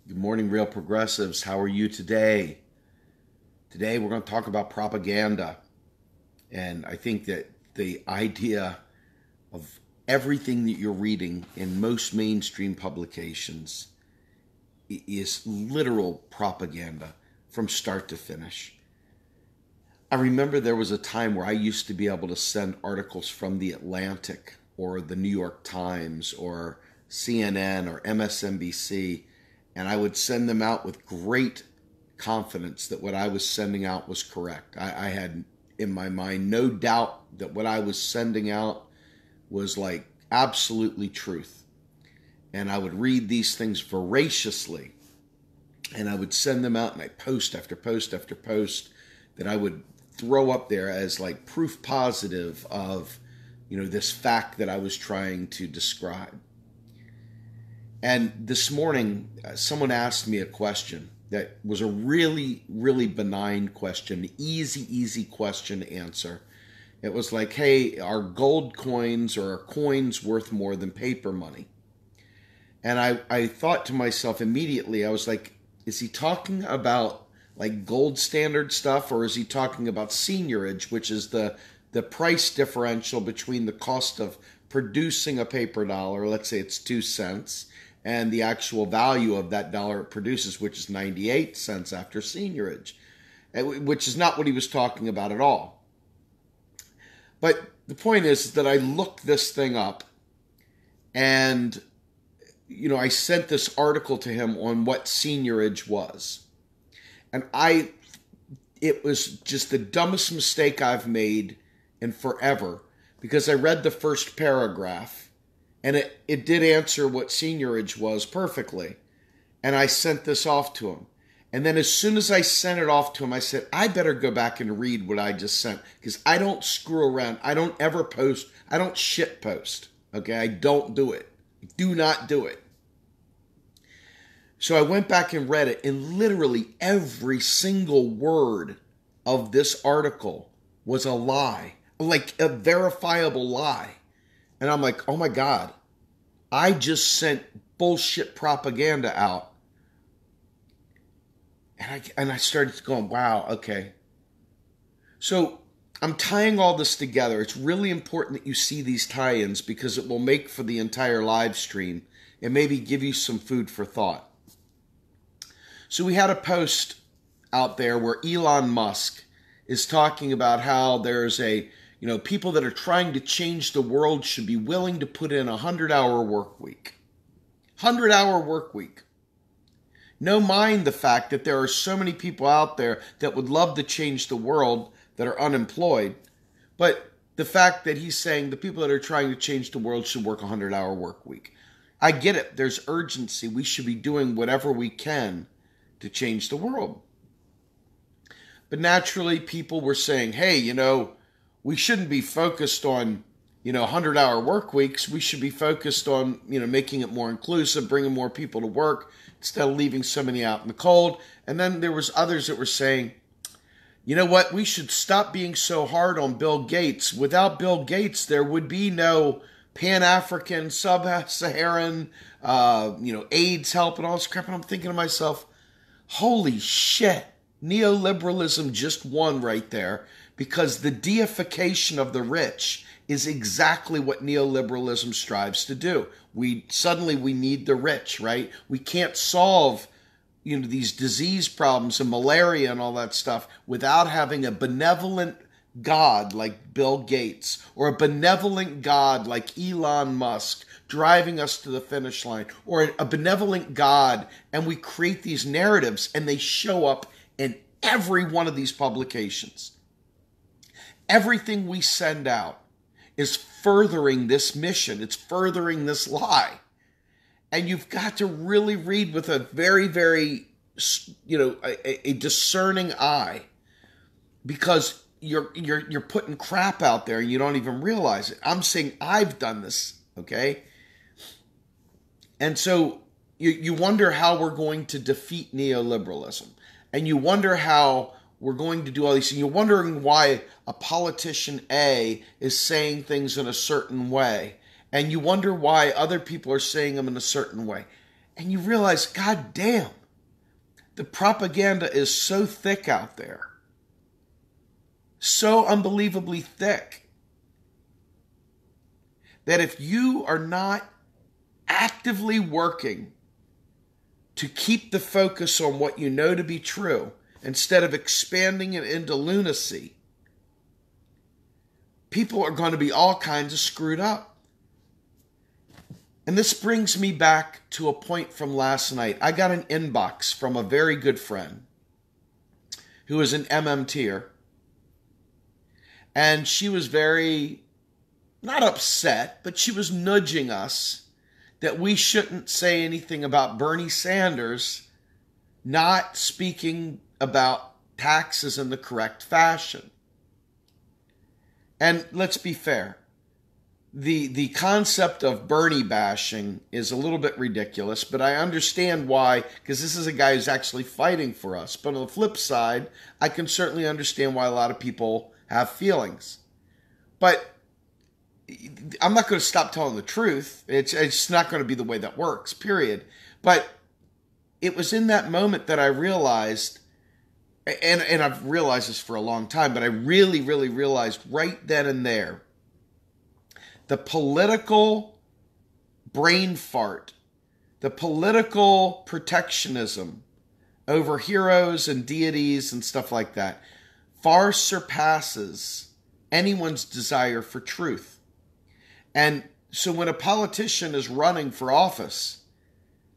Good morning, Real Progressives. How are you today? Today we're going to talk about propaganda. And I think that the idea of everything that you're reading in most mainstream publications is literal propaganda from start to finish. I remember there was a time where I used to be able to send articles from The Atlantic or the New York Times or CNN or MSNBC, and I would send them out with great confidence that what I was sending out was correct. I had in my mind no doubt that what I was sending out was like absolutely truth. And I would read these things voraciously, and I would send them out, and I post after post after post that I would throw up there as like proof positive of, this fact that I was trying to describe. And this morning, someone asked me a question that was a really, really benign question, easy question to answer. It was like, hey, are gold coins or are coins worth more than paper money? And I thought to myself immediately, I was like, is he talking about like gold standard stuff, or is he talking about seigniorage, which is the price differential between the cost of producing a paper dollar, let's say it's 2 cents, and the actual value of that dollar it produces, which is 98 cents after seigniorage, which is not what he was talking about at all. But the point is that I looked this thing up, and I sent this article to him on what seigniorage was. And it was just the dumbest mistake I've made in forever, because I read the first paragraph, and it did answer what seigniorage was perfectly. And I sent this off to him. And then as soon as I sent it off to him, I said, I better go back and read what I just sent, because I don't screw around. I don't ever post. I don't shit post. Okay? I don't do it. Do not do it. So I went back and read it, and literally every single word of this article was a lie, like a verifiable lie. And I'm like, oh my God, I just sent bullshit propaganda out. And I started going, wow, okay. So I'm tying all this together. It's really important that you see these tie-ins, because it will make for the entire live stream and maybe give you some food for thought. So we had a post out there where Elon Musk is talking about how there's people that are trying to change the world should be willing to put in a 100-hour work week. 100-hour work week. No mind the fact that there are so many people out there that would love to change the world that are unemployed. But the fact that he's saying the people that are trying to change the world should work a 100-hour work week. I get it. There's urgency. We should be doing whatever we can to change the world. But naturally, people were saying, hey, we shouldn't be focused on, 100-hour work weeks. We should be focused on, making it more inclusive, bringing more people to work instead of leaving so many out in the cold. And then there was others that were saying, you know what, we should stop being so hard on Bill Gates. Without Bill Gates, there would be no Pan-African, Sub-Saharan, AIDS help and all this crap. And I'm thinking to myself, holy shit, neoliberalism just won right there, because the deification of the rich is exactly what neoliberalism strives to do. We need the rich, right? We can't solve these disease problems and malaria and all that stuff without having a benevolent God like Bill Gates, or a benevolent God like Elon Musk driving us to the finish line, or a benevolent God. And we create these narratives, and they show up in every one of these publications. Everything we send out is furthering this mission. It's furthering this lie. And you've got to really read with a very, very, a discerning eye, because you're putting crap out there and you don't even realize it. I'm saying I've done this, okay? And so you wonder how we're going to defeat neoliberalism. And you wonder how we're going to do all these things. You're wondering why a politician A is saying things in a certain way. And you wonder why other people are saying them in a certain way. And you realize, God damn, the propaganda is so thick out there, so unbelievably thick, that if you are not actively working to keep the focus on what you know to be true, instead of expanding it into lunacy, people are going to be all kinds of screwed up. And this brings me back to a point from last night. I got an inbox from a very good friend who is an MMTer. And she was very, not upset, but she was nudging us that we shouldn't say anything about Bernie Sanders not speaking about taxes in the correct fashion. And let's be fair. The concept of Bernie bashing is a little bit ridiculous, but I understand why, because this is a guy who's actually fighting for us. But on the flip side, I can certainly understand why a lot of people have feelings. But I'm not going to stop telling the truth. It's not going to be the way that works, period. But it was in that moment that I realized, and I've realized this for a long time, but I really, really realized right then and there, the political brain fart, the political protectionism over heroes and deities and stuff like that far surpasses anyone's desire for truth. And so when a politician is running for office,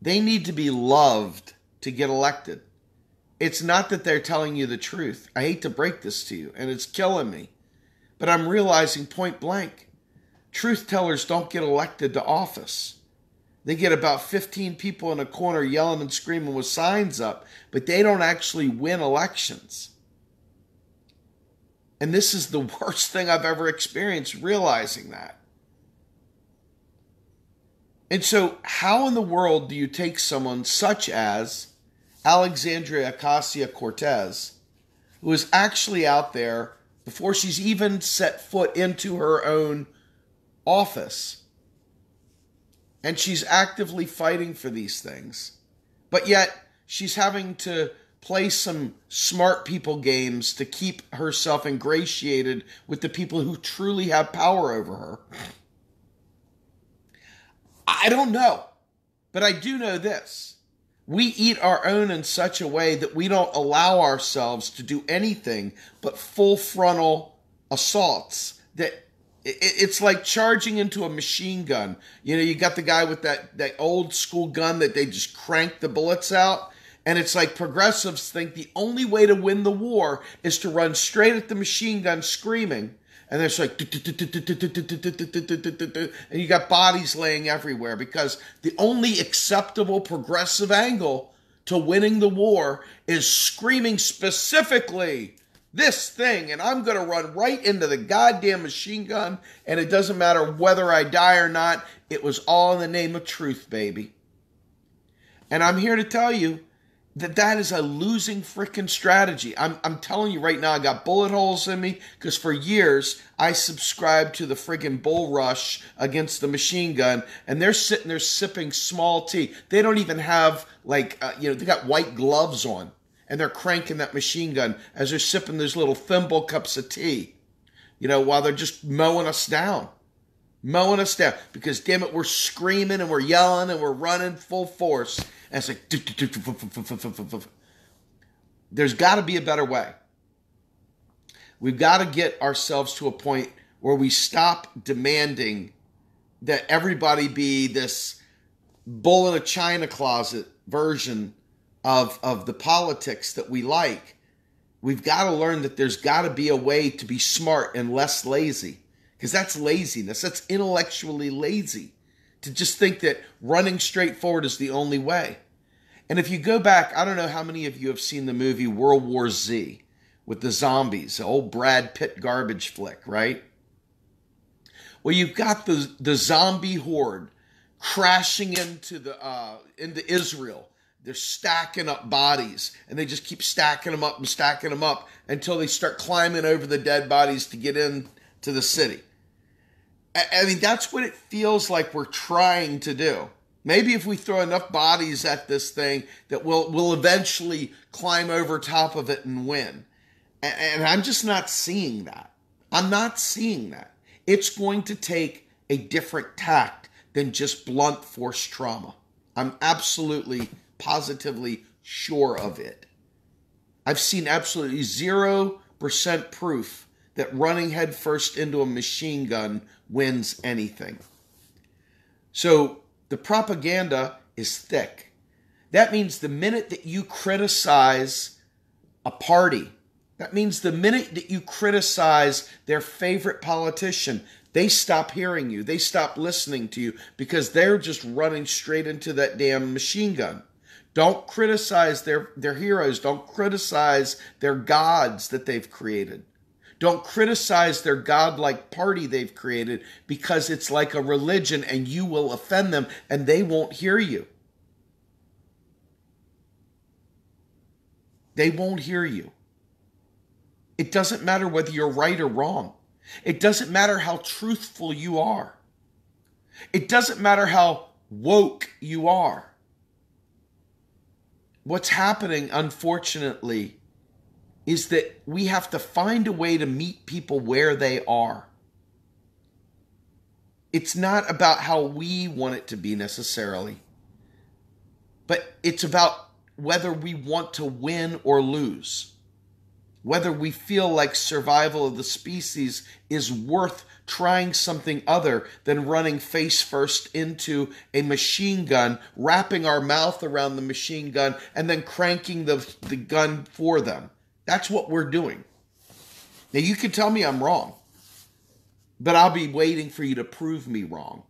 they need to be loved to get elected. It's not that they're telling you the truth. I hate to break this to you, and it's killing me. But I'm realizing point blank, truth tellers don't get elected to office. They get about 15 people in a corner yelling and screaming with signs up, but they don't actually win elections. And this is the worst thing I've ever experienced, realizing that. And so how in the world do you take someone such as Alexandria Ocasio-Cortez, who is actually out there before she's even set foot into her own office, and she's actively fighting for these things, but yet she's having to play some smart people games to keep herself ingratiated with the people who truly have power over her? I don't know, but I do know this. We eat our own in such a way that we don't allow ourselves to do anything but full frontal assaults. That it's like charging into a machine gun. You know, you got the guy with that old school gun that they just crank the bullets out. And it's like progressives think the only way to win the war is to run straight at the machine gun screaming. And there's like, and you got bodies laying everywhere, because the only acceptable progressive angle to winning the war is screaming specifically this thing, and I'm going to run right into the goddamn machine gun, and it doesn't matter whether I die or not. It was all in the name of truth, baby. And I'm here to tell you that is a losing freaking strategy. I'm telling you right now, I got bullet holes in me, because for years I subscribed to the friggin' bull rush against the machine gun, and they're sitting there sipping small tea. They don't even have they got white gloves on, and they're cranking that machine gun as they're sipping those little thimble cups of tea, while they're just mowing us down. Mowing us down, because damn it, we're screaming and we're yelling and we're running full force. And it's like, there's got to be a better way. We've got to get ourselves to a point where we stop demanding that everybody be this bull in a china closet version of the politics that we like. We've got to learn that there's got to be a way to be smart and less lazy. Because that's laziness. That's intellectually lazy. To just think that running straight forward is the only way. And if you go back, I don't know how many of you have seen the movie World War Z with the zombies, the old Brad Pitt garbage flick, right? Well, you've got the zombie horde crashing into Israel. They're stacking up bodies, and they just keep stacking them up until they start climbing over the dead bodies to get in to the city. I mean, that's what it feels like we're trying to do. Maybe if we throw enough bodies at this thing that we'll eventually climb over top of it and win. And I'm just not seeing that. I'm not seeing that. It's going to take a different tact than just blunt force trauma. I'm absolutely, positively sure of it. I've seen absolutely 0% proof that running headfirst into a machine gun wins anything. So the propaganda is thick. That means the minute that you criticize a party, that means the minute that you criticize their favorite politician, they stop hearing you. They stop listening to you because they're just running straight into that damn machine gun. Don't criticize their heroes. Don't criticize their gods that they've created. Don't criticize their godlike party they've created because it's like a religion and you will offend them and they won't hear you. They won't hear you. It doesn't matter whether you're right or wrong. It doesn't matter how truthful you are. It doesn't matter how woke you are. What's happening, unfortunately, is that we have to find a way to meet people where they are. It's not about how we want it to be necessarily, but it's about whether we want to win or lose. Whether we feel like survival of the species is worth trying something other than running face first into a machine gun, wrapping our mouth around the machine gun, and then cranking the gun for them. That's what we're doing. Now, you can tell me I'm wrong, but I'll be waiting for you to prove me wrong.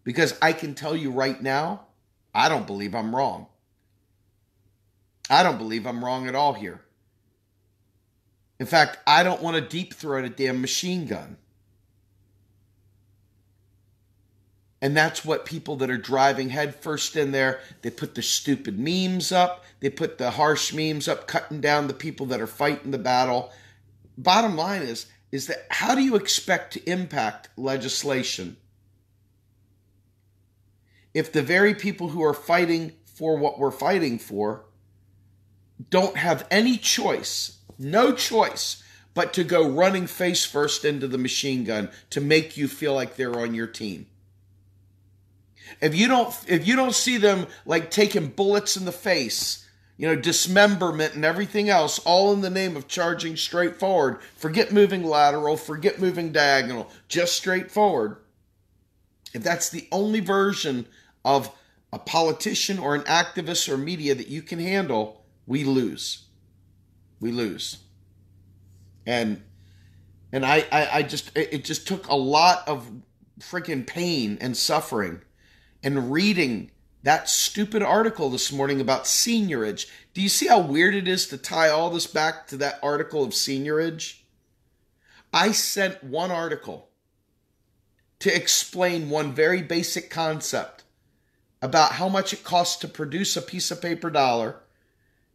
Because I can tell you right now, I don't believe I'm wrong. I don't believe I'm wrong at all here. In fact, I don't want to deep throat a damn machine gun. And that's what people that are driving headfirst in there, they put the stupid memes up, they put the harsh memes up, cutting down the people that are fighting the battle. Bottom line is that how do you expect to impact legislation if the very people who are fighting for what we're fighting for don't have any choice, no choice, but to go running face first into the machine gun to make you feel like they're on your team? If you don't see them like taking bullets in the face, dismemberment and everything else, all in the name of charging straight forward, forget moving lateral, forget moving diagonal, just straight forward. If that's the only version of a politician or an activist or media that you can handle, we lose. We lose. And it just took a lot of freaking pain and suffering and reading that stupid article this morning about seniorage. Do you see how weird it is to tie all this back to that article of seniorage? I sent one article to explain one very basic concept about how much it costs to produce a piece of paper dollar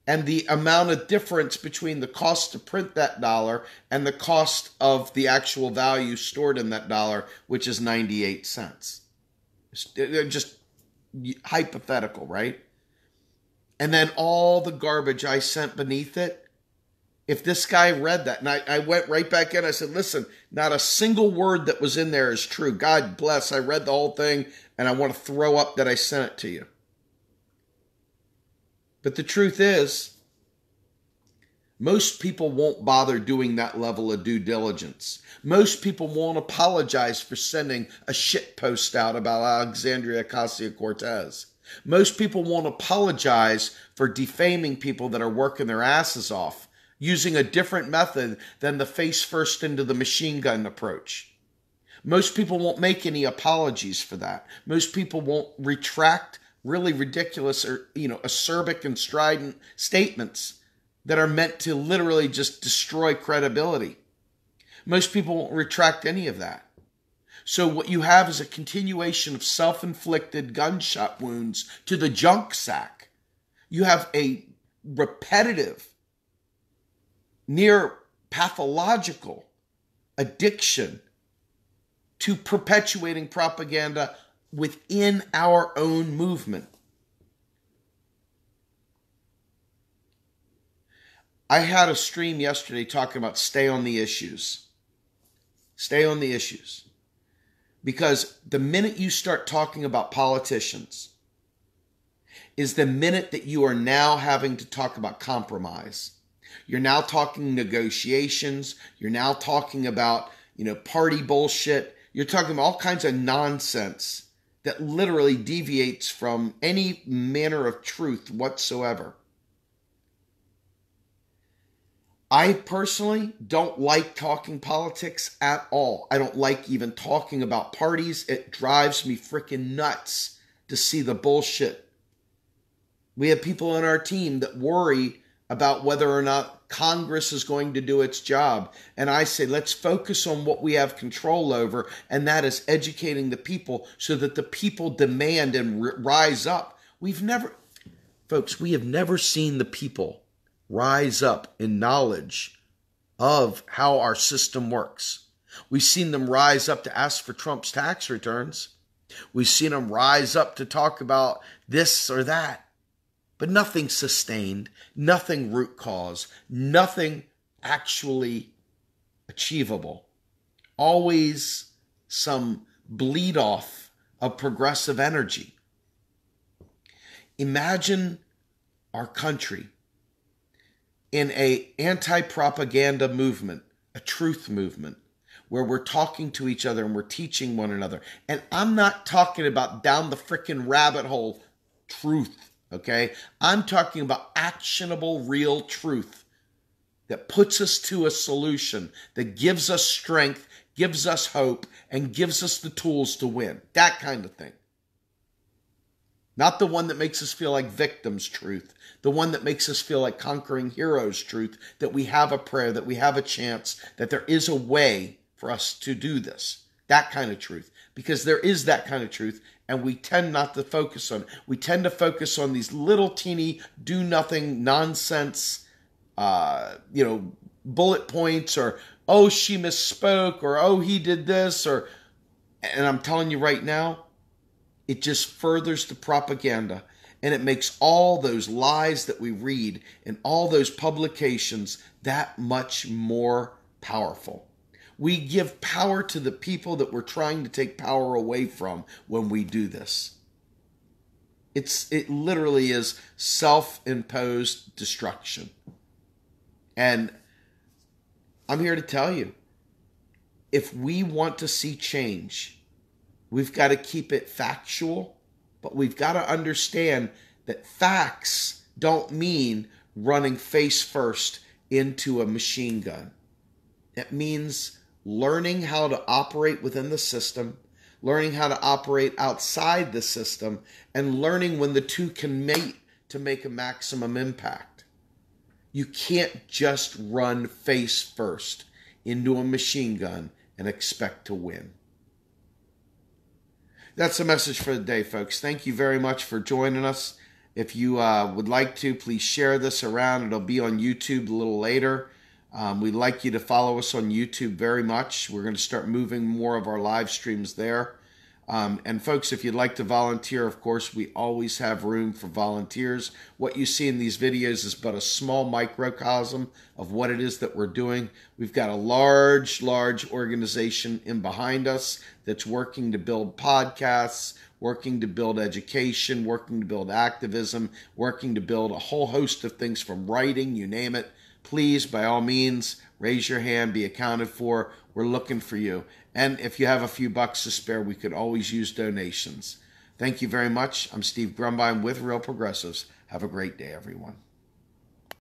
and the amount of difference between the cost to print that dollar and the cost of the actual value stored in that dollar, which is 98 cents. Just hypothetical, right? And then all the garbage I sent beneath it. If this guy read that, and I went right back in, I said, listen, not a single word that was in there is true. God bless, I read the whole thing, and I want to throw up that I sent it to you. But the truth is, most people won't bother doing that level of due diligence. Most people won't apologize for sending a shit post out about Alexandria Ocasio-Cortez. Most people won't apologize for defaming people that are working their asses off, using a different method than the face first into the machine gun approach. Most people won't make any apologies for that. Most people won't retract really ridiculous or, acerbic and strident statements that are meant to literally just destroy credibility. Most people won't retract any of that. So what you have is a continuation of self-inflicted gunshot wounds to the junk sack. You have a repetitive, near pathological addiction to perpetuating propaganda within our own movement. I had a stream yesterday talking about stay on the issues. Stay on the issues. Because the minute you start talking about politicians is the minute that you are now having to talk about compromise. You're now talking negotiations. You're now talking about, party bullshit. You're talking about all kinds of nonsense that literally deviates from any manner of truth whatsoever. I personally don't like talking politics at all. I don't like even talking about parties. It drives me freaking nuts to see the bullshit. We have people on our team that worry about whether or not Congress is going to do its job. And I say, let's focus on what we have control over, and that is educating the people so that the people demand and rise up. We have never seen the people rise up in knowledge of how our system works. We've seen them rise up to ask for Trump's tax returns. We've seen them rise up to talk about this or that. But nothing sustained, nothing root cause, nothing actually achievable. Always some bleed off of progressive energy. Imagine our country in an anti-propaganda movement, a truth movement, where we're talking to each other and we're teaching one another. And I'm not talking about down the frickin' rabbit hole truth, okay? I'm talking about actionable, real truth that puts us to a solution, that gives us strength, gives us hope, and gives us the tools to win. That kind of thing. Not the one that makes us feel like victims truth. The one that makes us feel like conquering heroes truth, that we have a prayer, that we have a chance, that there is a way for us to do this. That kind of truth. Because there is that kind of truth, and we tend not to focus on it. We tend to focus on these little teeny do-nothing nonsense, bullet points, or, oh, she misspoke, or, oh, he did this, and I'm telling you right now, it just furthers the propaganda, and it makes all those lies that we read in all those publications that much more powerful. We give power to the people that we're trying to take power away from when we do this. It literally is self-imposed destruction. And I'm here to tell you, if we want to see change, we've got to keep it factual, but we've got to understand that facts don't mean running face first into a machine gun. It means learning how to operate within the system, learning how to operate outside the system, and learning when the two can mate to make a maximum impact. You can't just run face first into a machine gun and expect to win. That's the message for the day, folks. Thank you very much for joining us. If you would like to, please share this around. It'll be on YouTube a little later. We'd like you to follow us on YouTube very much. We're going to start moving more of our live streams there. And folks, if you'd like to volunteer, of course, we always have room for volunteers. What you see in these videos is but a small microcosm of what it is that we're doing. We've got a large organization in behind us that's working to build podcasts, working to build education, working to build activism, working to build a whole host of things from writing, you name it. Please, by all means, raise your hand, be accounted for. We're looking for you. And if you have a few bucks to spare, we could always use donations. Thank you very much. I'm Steve Grumbine with Real Progressives. Have a great day, everyone.